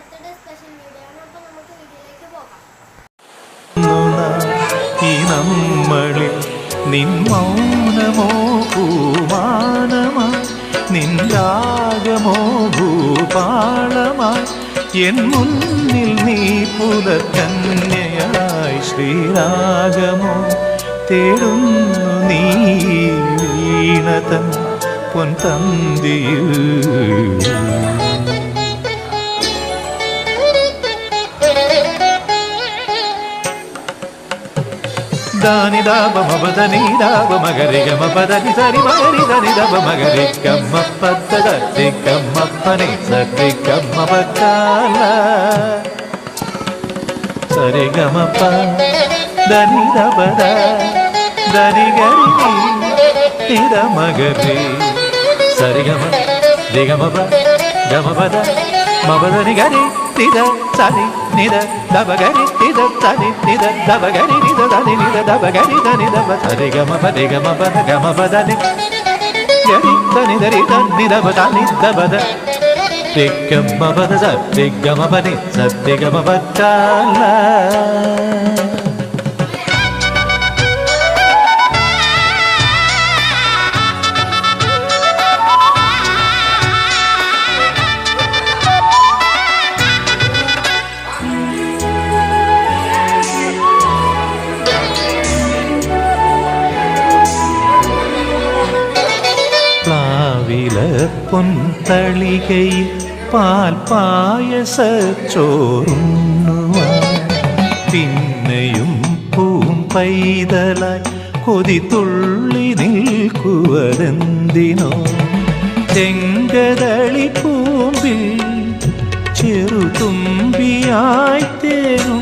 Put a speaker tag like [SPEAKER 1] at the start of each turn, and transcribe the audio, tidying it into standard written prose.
[SPEAKER 1] Birthday special video ആണ്. അപ്പോൾ നമുക്ക് വീഡിയോയിലേക്ക് പോകാം.
[SPEAKER 2] നമ്മളിൽ നിൻ മൗനമോ പൂമാനമായി നിൻ രാഗമോ ഭൂപാളമായി എൻ മുന്നിൽ നീ പുലർക്കന്യയായി ശ്രീരാഗമോ തേടുന്നു നീ വീണതൻ പൊൻതന്തിയിൽ. ದಾನಿ ದಾಬ ಮಬದನಿ ದಾಬ ಮಗರಿ ಗಮ ಪದನಿ ಸರಿ ಮಗರಿ ಧನಿ ದಬ ಮಗರಿ ಗಮ್ಮ ಪದ ದಿ ಗಮ್ಮ ಪನಿ ಸರಿ ಗಮ್ಮ ಬಕಾಲ ಸರಿ ಗಮ ಪ ಧನಿ ದಬದ ಧನಿ ಗರಿ ನಿದ ಮಗರಿ ಸರಿ ಗಮ ದಿ ಗಮ ಪ ಗಮ ಪದ ಮಬದನಿ ಗರಿ ನಿದ ಸರಿ ನಿದ ದಬಗರಿ ನಿದ ಸರಿ ನಿದ ದಬಗರಿ ನಿದ ಧನಿ ನಿದ ದಬಗರಿ ಧನಿ ದಬ ಸರಿ ಗಮ ಪದಿ ಗಮ ಪದ ಗಮ ಪದನಿ ಗರಿ ಧನಿ ಧರಿ ಧನಿ ದಬ ಧನಿ ದಬದ ದಿಗ್ಗಮ ಪದ ಸದ್ದಿಗಮ ಪದಿ ಸದ್ದಿಗಮ ಪಕ್ಕಾಲ. പൊൻതളികയിൽ പാൽ പായസച്ചോറുണ്ണുവാൻ പിന്നെയും പൂം പൈതലായി കൊതി തുള്ളി നിൽക്കുവതെന്തിനോ ചെങ്കതളി പൂമ്പിൽ ചെറുതുമ്പിയായി തേനും